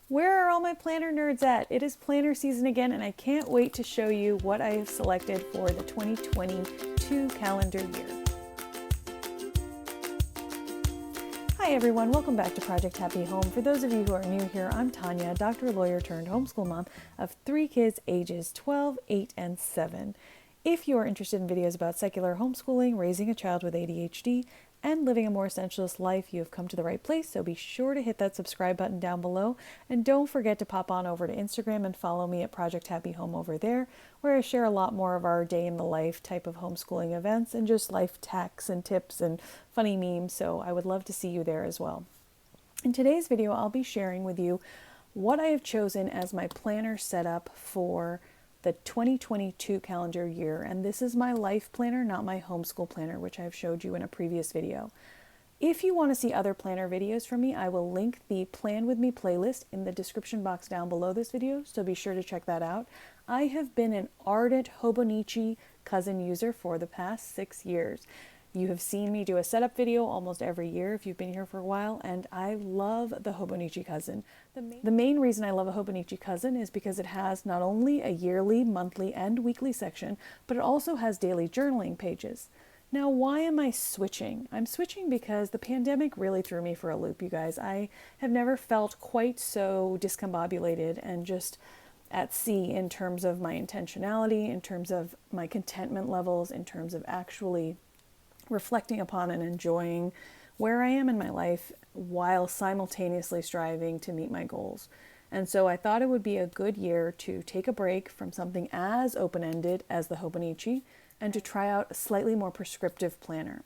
Where are all my planner nerds at? It is planner season again, and I can't wait to show you what I have selected for the 2022 calendar year. Hi everyone, welcome back to Project Happy Home. For those of you who are new here, I'm Tanya, doctor, lawyer turned homeschool mom of 3 kids ages 12, 8, and 7. If you are interested in videos about secular homeschooling, raising a child with ADHD, and living a more essentialist life, you have come to the right place, so be sure to hit that subscribe button down below, and don't forget to pop on over to Instagram and follow me at Project Happy Home over there, where I share a lot more of our day in the life type of homeschooling events and just life hacks and tips and funny memes, so I would love to see you there as well. In today's video, I'll be sharing with you what I have chosen as my planner setup for the 2022 calendar year, and this is my life planner, not my homeschool planner, which I've showed you in a previous video. If you want to see other planner videos from me, I will link the Plan With Me playlist in the description box down below this video, so be sure to check that out. I have been an ardent Hobonichi Cousin user for the past 6 years. You have seen me do a setup video almost every year if you've been here for a while, and I love the Hobonichi Cousin. The main reason I love a Hobonichi Cousin is because it has not only a yearly, monthly, and weekly section, but it also has daily journaling pages. Now, why am I switching? I'm switching because the pandemic really threw me for a loop, you guys. I have never felt quite so discombobulated and just at sea in terms of my intentionality, in terms of my contentment levels, in terms of actually reflecting upon and enjoying where I am in my life while simultaneously striving to meet my goals. And so I thought it would be a good year to take a break from something as open-ended as the Hobonichi and to try out a slightly more prescriptive planner.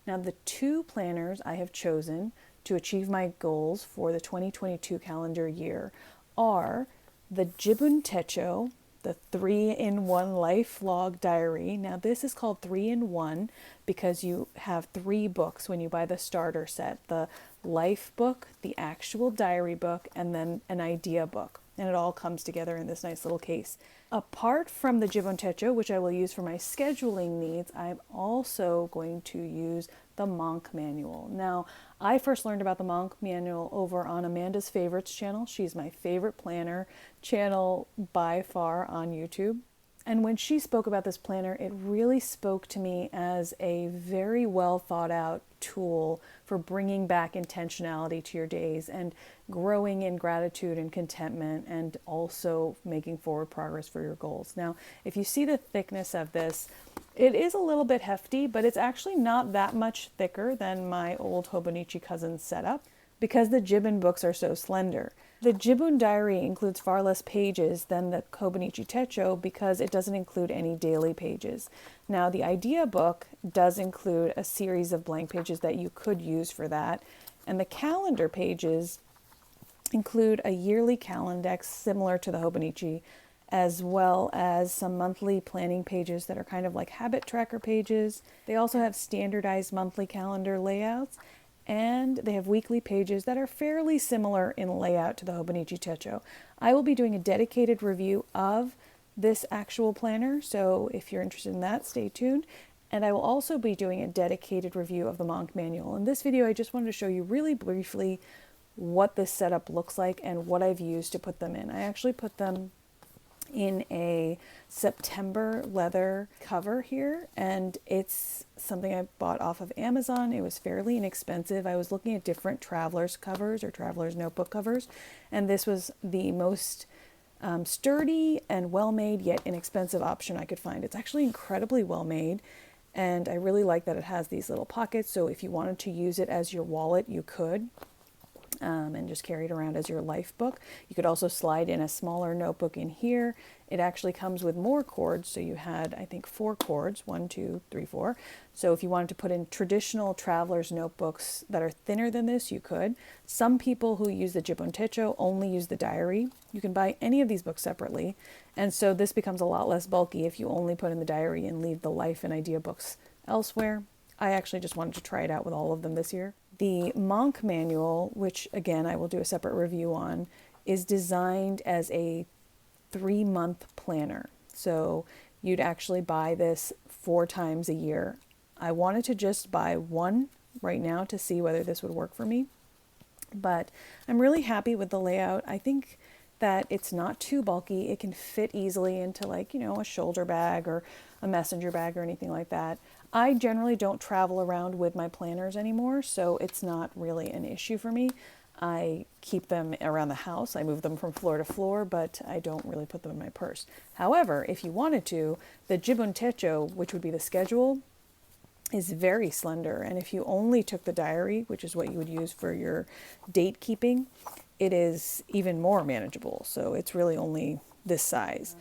Now, the 2 planners I have chosen to achieve my goals for the 2022 calendar year are the Jibun Techo, the 3-in-1 life log diary. Now this is called 3-in-1 because you have 3 books when you buy the starter set: the life book, the actual diary book, and then an idea book. And it all comes together in this nice little case. Apart from the Jibun Techo, which I will use for my scheduling needs, I'm also going to use the Monk Manual. Now, I first learned about the Monk Manual over on Amanda's Favorites channel. She's my favorite planner channel by far on YouTube. And when she spoke about this planner, it really spoke to me as a very well thought out tool for bringing back intentionality to your days and growing in gratitude and contentment, and also making forward progress for your goals. Now, if you see the thickness of this, it is a little bit hefty, but it's actually not that much thicker than my old Hobonichi Cousin setup because the Jibun books are so slender. The Jibun diary includes far less pages than the Hobonichi Techo because it doesn't include any daily pages. Now, the idea book does include a series of blank pages that you could use for that, and the calendar pages include a yearly calendex similar to the Hobonichi, as well as some monthly planning pages that are kind of like habit tracker pages. They also have standardized monthly calendar layouts, and they have weekly pages that are fairly similar in layout to the Hobonichi Techo. I will be doing a dedicated review of this actual planner, so if you're interested in that, stay tuned. And I will also be doing a dedicated review of the Monk Manual. In this video, I just wanted to show you really briefly what this setup looks like and what I've used to put them in. I actually put them in a September leather cover here, and it's something I bought off of Amazon. It was fairly inexpensive. I was looking at different traveler's covers or traveler's notebook covers, and this was the most sturdy and well-made yet inexpensive option I could find. It's actually incredibly well-made, and I really like that it has these little pockets, so if you wanted to use it as your wallet, you could. And just carry it around as your life book. You could also slide in a smaller notebook in here. It actually comes with more cords, so you had, I think, 4 cords, 1, 2, 3, 4. So if you wanted to put in traditional traveler's notebooks that are thinner than this, you could. Some people who use the Jibun Techo only use the diary. You can buy any of these books separately, and so this becomes a lot less bulky if you only put in the diary and leave the life and idea books elsewhere. I actually just wanted to try it out with all of them this year. The Monk Manual, which again I will do a separate review on, is designed as a 3-month planner. So you'd actually buy this 4 times a year. I wanted to just buy one right now to see whether this would work for me. But I'm really happy with the layout. I think that it's not too bulky. It can fit easily into like, a shoulder bag or a messenger bag or anything like that. I generally don't travel around with my planners anymore, so it's not really an issue for me. I keep them around the house. I move them from floor to floor, but I don't really put them in my purse. However, if you wanted to, the Jibun Techo, which would be the schedule, is very slender. And if you only took the diary, which is what you would use for your date keeping, it is even more manageable. So it's really only this size.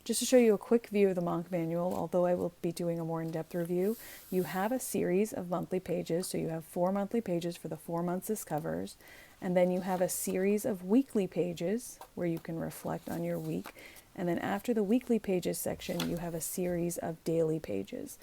Just to show you a quick view of the Monk Manual, although I will be doing a more in-depth review, you have a series of monthly pages. So you have 4 monthly pages for the 4 months this covers. And then you have a series of weekly pages where you can reflect on your week. And then after the weekly pages section, you have a series of daily pages.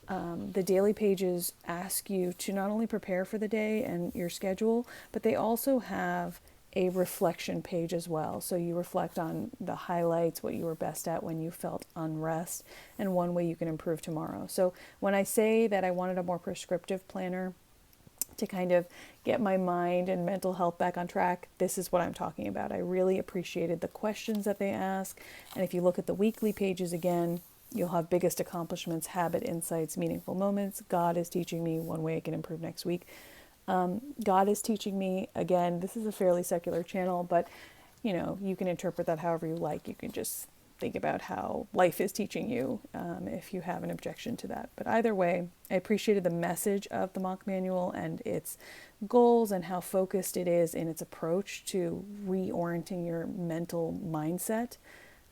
The daily pages ask you to not only prepare for the day and your schedule, but they also have a reflection page as well. So you reflect on the highlights, what you were best at when you felt unrest, and one way you can improve tomorrow. So when I say that I wanted a more prescriptive planner to kind of get my mind and mental health back on track, this is what I'm talking about. I really appreciated the questions that they ask. And if you look at the weekly pages again, you'll have biggest accomplishments, habit, insights, meaningful moments. God is teaching me, one way I can improve next week. God is teaching me, again, this is a fairly secular channel, but you can interpret that however you like. You can just think about how life is teaching you if you have an objection to that. But either way, I appreciated the message of the Monk Manual and its goals and how focused it is in its approach to reorienting your mental mindset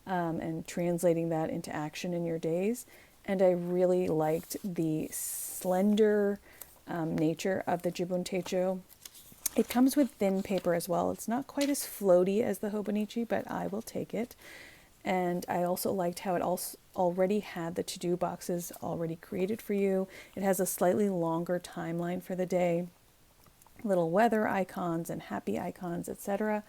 and translating that into action in your days. And I really liked the slender nature of the Jibun Techo. It comes with thin paper as well. It's not quite as floaty as the Hobonichi, but I will take it. And I also liked how it also already had the to-do boxes already created for you. It has a slightly longer timeline for the day, little weather icons and happy icons, etc.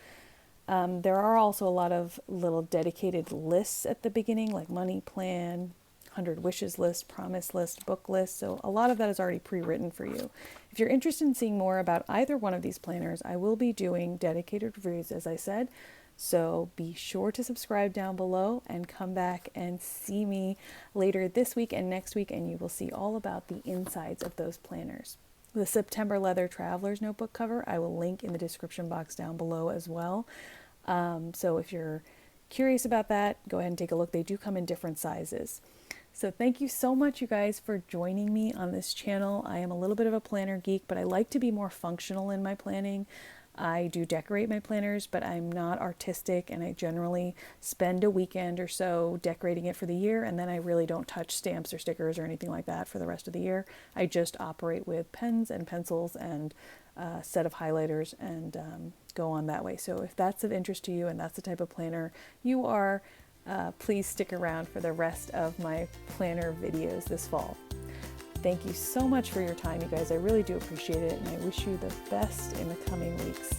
There are also a lot of little dedicated lists at the beginning, like money plan, 100 wishes list, promise list, book list. So a lot of that is already pre-written for you. If you're interested in seeing more about either one of these planners, I will be doing dedicated reviews, as I said. So be sure to subscribe down below and come back and see me later this week and next week, and you will see all about the insides of those planners. The September Leather Traveler's Notebook cover, I will link in the description box down below as well. So if you're curious about that, go ahead and take a look. They do come in different sizes. So thank you so much, you guys, for joining me on this channel. I am a little bit of a planner geek, but I like to be more functional in my planning. I do decorate my planners, but I'm not artistic, and I generally spend a weekend or so decorating it for the year, and then I really don't touch stamps or stickers or anything like that for the rest of the year. I just operate with pens and pencils and a set of highlighters and go on that way. So if that's of interest to you and that's the type of planner you are, please stick around for the rest of my planner videos this fall. Thank you so much for your time, you guys. I really do appreciate it, and I wish you the best in the coming weeks.